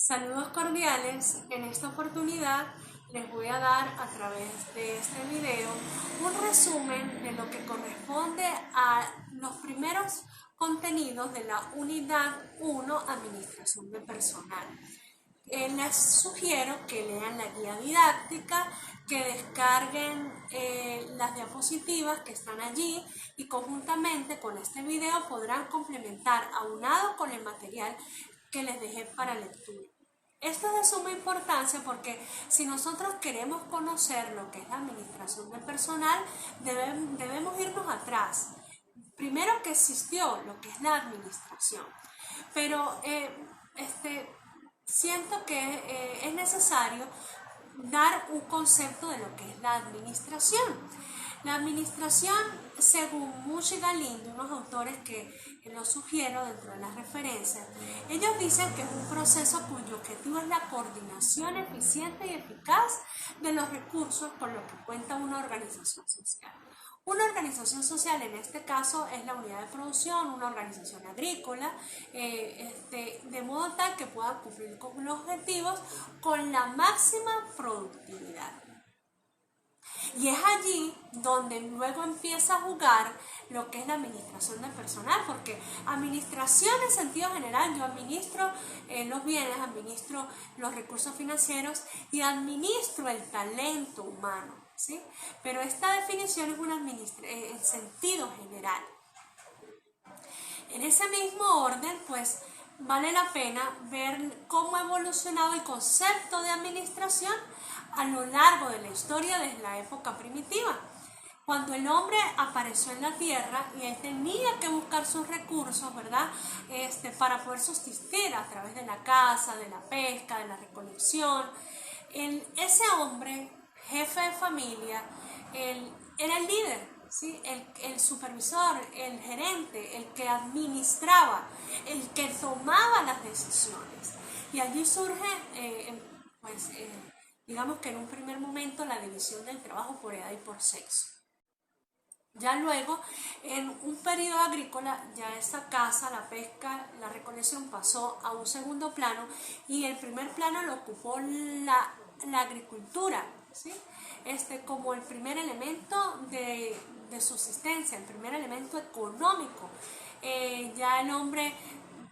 Saludos cordiales. En esta oportunidad les voy a dar a través de este video un resumen de lo que corresponde a los primeros contenidos de la unidad 1, Administración de Personal. Les sugiero que lean la guía didáctica, que descarguen las diapositivas que están allí y conjuntamente con este video podrán complementar aunado con el material que les dejé para lectura. Esto es de suma importancia porque si nosotros queremos conocer lo que es la administración del personal, debemos irnos atrás. Primero que existió lo que es la administración, pero siento que es necesario dar un concepto de lo que es la administración. La administración, según Mush y Galindo, unos autores que lo sugiero dentro de las referencias, ellos dicen que es un proceso cuyo objetivo es la coordinación eficiente y eficaz de los recursos con los que cuenta una organización social. Una organización social en este caso es la unidad de producción, una organización agrícola, de modo tal que pueda cumplir con los objetivos con la máxima productividad. Y es allí donde luego empieza a jugar lo que es la administración del personal, porque administración en sentido general, yo administro los bienes, administro los recursos financieros y administro el talento humano, ¿sí? Pero esta definición es una en sentido general. En ese mismo orden, pues, vale la pena ver cómo ha evolucionado el concepto de administración a lo largo de la historia desde la época primitiva, cuando el hombre apareció en la tierra y él tenía que buscar sus recursos, ¿verdad? Para poder subsistir a través de la caza, de la pesca, de la recolección. Ese hombre, jefe de familia, era el líder, ¿sí? El supervisor, el gerente, el que administraba, el que tomaba las decisiones. Y allí surge, digamos que en un primer momento, la división del trabajo por edad y por sexo. Ya luego, en un periodo agrícola, ya esa caza, la pesca, la recolección pasó a un segundo plano y el primer plano lo ocupó la agricultura, ¿sí? Como el primer elemento de subsistencia, el primer elemento económico. Ya el hombre,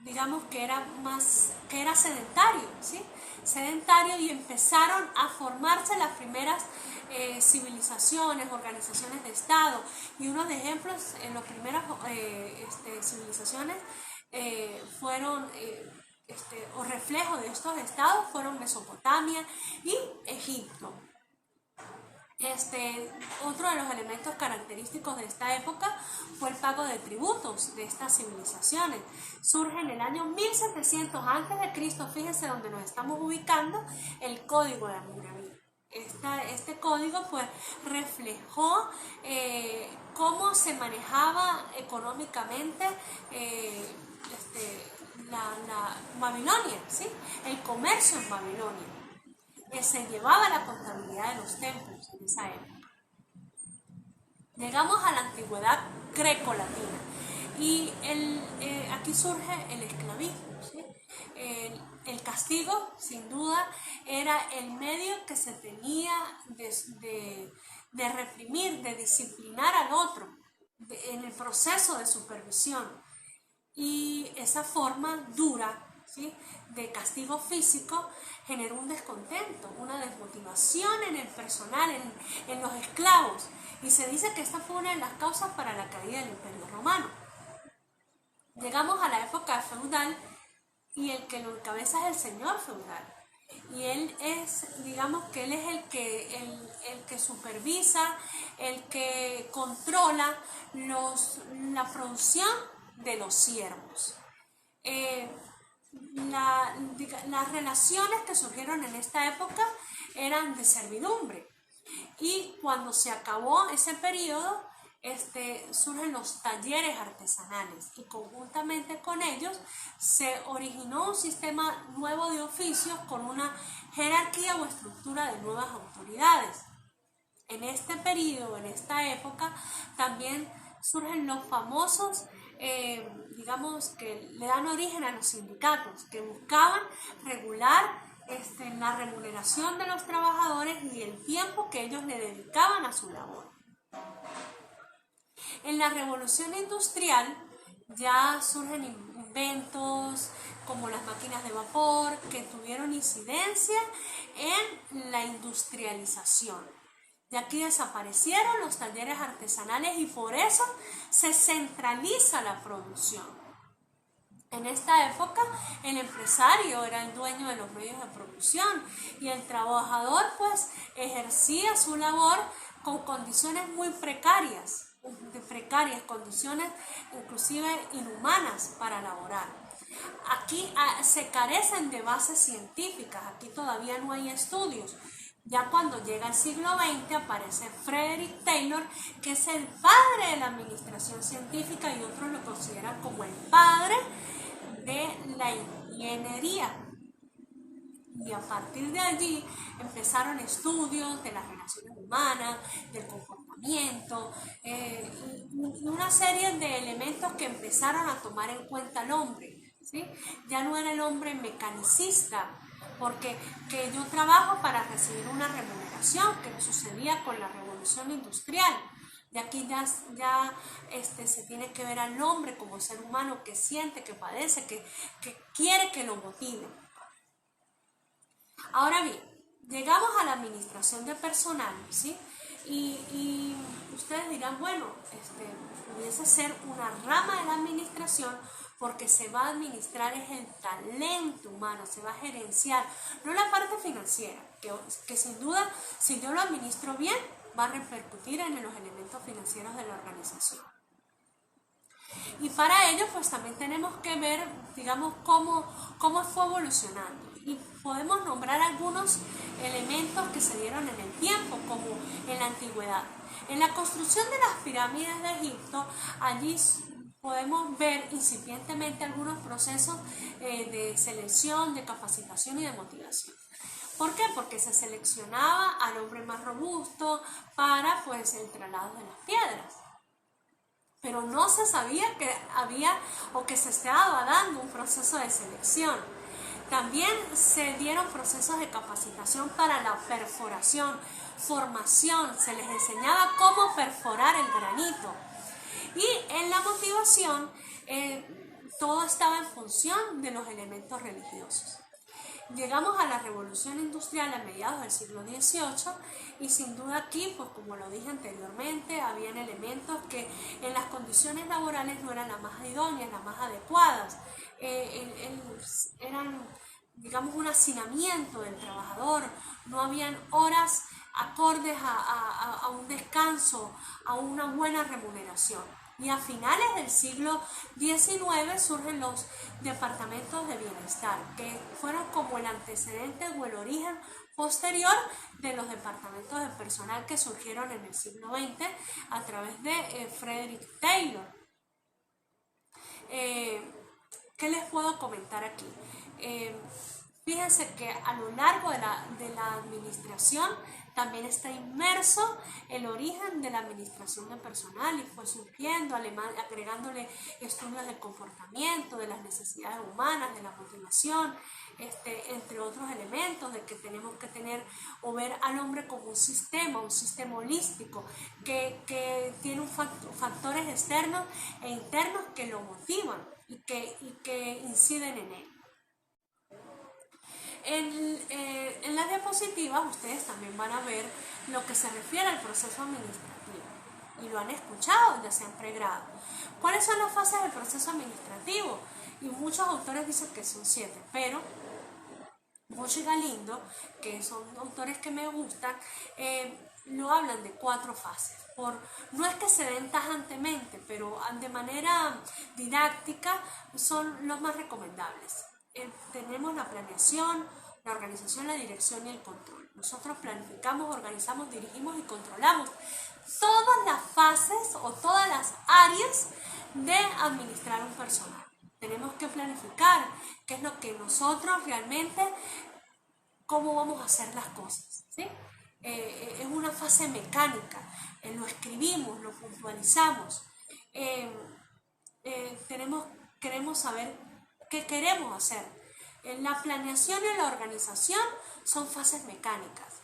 digamos que era sedentario, ¿sí? Sedentario, y empezaron a formarse las primeras civilizaciones, organizaciones de Estado, y unos ejemplos en las primeras civilizaciones fueron o reflejos de estos estados fueron Mesopotamia y Egipto. Otro de los elementos característicos de esta época fue el pago de tributos de estas civilizaciones. Surge en el año 1700 a.C., fíjense donde nos estamos ubicando, el Código de Hammurabi. Este código pues reflejó cómo se manejaba económicamente la Babilonia, ¿sí? El comercio en Babilonia. Se llevaba la contabilidad de los templos en esa época. Llegamos a la antigüedad greco-latina y aquí surge el esclavismo, ¿sí? El castigo, sin duda, era el medio que se tenía de reprimir, de disciplinar al otro en el proceso de supervisión. Y esa forma dura, ¿sí?, de castigo físico generó un descontento, una desmotivación en el personal, en los esclavos, y se dice que esta fue una de las causas para la caída del Imperio Romano. Llegamos a la época feudal y el que lo encabeza es el señor feudal, y él es, digamos que él es el que supervisa, el que controla la producción de los siervos. Las relaciones que surgieron en esta época eran de servidumbre, y cuando se acabó ese periodo surgen los talleres artesanales, y conjuntamente con ellos se originó un sistema nuevo de oficios con una jerarquía o estructura de nuevas autoridades. En este periodo, en esta época, también surgen los famosos digamos, que le dan origen a los sindicatos, que buscaban regular la remuneración de los trabajadores y el tiempo que ellos le dedicaban a su labor. En la revolución industrial ya surgen inventos como las máquinas de vapor que tuvieron incidencia en la industrialización. De aquí desaparecieron los talleres artesanales y por eso se centraliza la producción. En esta época el empresario era el dueño de los medios de producción y el trabajador pues ejercía su labor con condiciones muy precarias, condiciones inclusive inhumanas para laborar. Aquí se carecen de bases científicas, aquí todavía no hay estudios. Ya cuando llega el siglo XX aparece Frederick Taylor, que es el padre de la administración científica y otros lo consideran como el padre de la ingeniería. Y a partir de allí empezaron estudios de las relaciones humanas, del comportamiento, y una serie de elementos que empezaron a tomar en cuenta al hombre, ¿sí? Ya no era el hombre mecanicista, porque que yo trabajo para recibir una remuneración, que sucedía con la revolución industrial. De aquí ya se tiene que ver al hombre como ser humano que siente, que padece, que quiere que lo motive. Ahora bien, llegamos a la administración de personal, ¿sí? Y ustedes dirán, bueno, pudiese ser una rama de la administración porque se va a administrar es el talento humano, se va a gerenciar, no la parte financiera, que sin duda, si yo lo administro bien, va a repercutir en los elementos financieros de la organización. Y para ello, pues también tenemos que ver, digamos, cómo fue evolucionando. Y podemos nombrar algunos elementos que se dieron en el tiempo, como en la antigüedad. En la construcción de las pirámides de Egipto, allí podemos ver incipientemente algunos procesos de selección, de capacitación y de motivación. ¿Por qué? Porque se seleccionaba al hombre más robusto para pues, el traslado de las piedras. Pero no se sabía que había o que se estaba dando un proceso de selección. También se dieron procesos de capacitación para la perforación, formación, se les enseñaba cómo perforar el granito. Y en la motivación, todo estaba en función de los elementos religiosos. Llegamos a la revolución industrial a mediados del siglo XVIII y sin duda aquí, pues como lo dije anteriormente, habían elementos que en las condiciones laborales no eran las más idóneas, las más adecuadas. Eran, digamos, un hacinamiento del trabajador, no habían horas acordes a un descanso, a una buena remuneración. Y a finales del siglo XIX surgen los departamentos de bienestar, que fueron como el antecedente o el origen posterior de los departamentos de personal que surgieron en el siglo XX a través de Frederick Taylor. ¿Qué les puedo comentar aquí? Fíjense que a lo largo de la administración también está inmerso el origen de la administración de personal y fue surgiendo, agregándole estudios del comportamiento, de las necesidades humanas, de la motivación, entre otros elementos de que tenemos que tener o ver al hombre como un sistema holístico que tiene factores externos e internos que lo motivan y que inciden en él. En las diapositivas ustedes también van a ver lo que se refiere al proceso administrativo y lo han escuchado, ya sea en pregrado. ¿Cuáles son las fases del proceso administrativo? Y muchos autores dicen que son 7, pero Bosch y Galindo, que son autores que me gustan, lo hablan de 4 fases. No es que se den tajantemente, pero de manera didáctica son los más recomendables. Tenemos la planeación, la organización, la dirección y el control. Nosotros planificamos, organizamos, dirigimos y controlamos todas las fases o todas las áreas de administrar un personal. Tenemos que planificar qué es lo que nosotros realmente, cómo vamos a hacer las cosas, ¿sí? Es una fase mecánica, lo escribimos, lo puntualizamos. queremos saber qué queremos hacer. La planeación y la organización son fases mecánicas.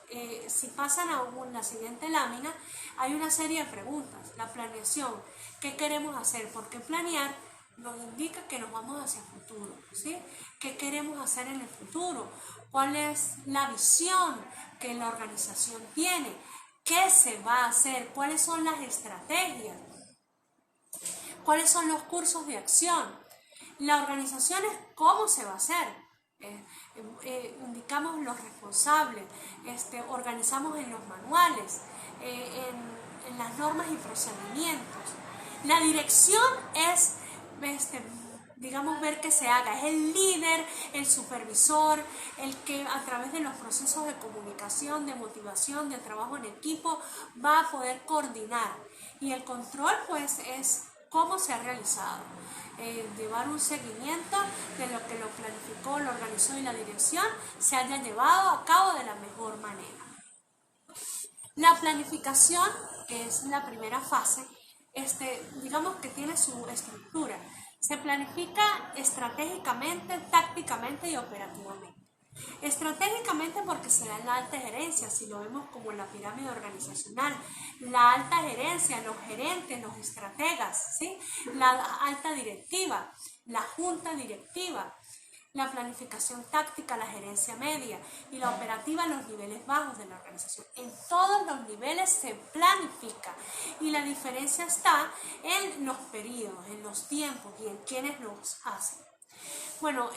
Si pasan a la siguiente lámina, hay una serie de preguntas. La planeación, ¿qué queremos hacer? Porque planear nos indica que nos vamos hacia el futuro, ¿sí? ¿Qué queremos hacer en el futuro? ¿Cuál es la visión que la organización tiene? ¿Qué se va a hacer? ¿Cuáles son las estrategias? ¿Cuáles son los cursos de acción? La organización es cómo se va a hacer. Indicamos los responsables, organizamos en los manuales, en las normas y procedimientos. La dirección es, digamos, ver que se haga. Es el líder, el supervisor, el que a través de los procesos de comunicación, de motivación, de trabajo en equipo, va a poder coordinar. Y el control, pues, es cómo se ha realizado. Llevar un seguimiento de lo que lo planificó, lo organizó y la dirección se haya llevado a cabo de la mejor manera. La planificación, que es la primera fase, digamos que tiene su estructura. Se planifica estratégicamente, tácticamente y operativamente. Estratégicamente porque se da en la alta gerencia, si lo vemos como en la pirámide organizacional, la alta gerencia, los gerentes, los estrategas, ¿sí? La alta directiva, la junta directiva, la planificación táctica, la gerencia media y la operativa en los niveles bajos de la organización. En todos los niveles se planifica y la diferencia está en los periodos, en los tiempos y en quienes los hacen. Bueno,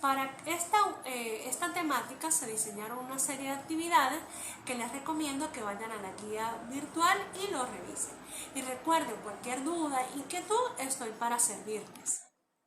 para esta temática se diseñaron una serie de actividades que les recomiendo que vayan a la guía virtual y lo revisen. Y recuerden, cualquier duda, inquietud, estoy para servirles.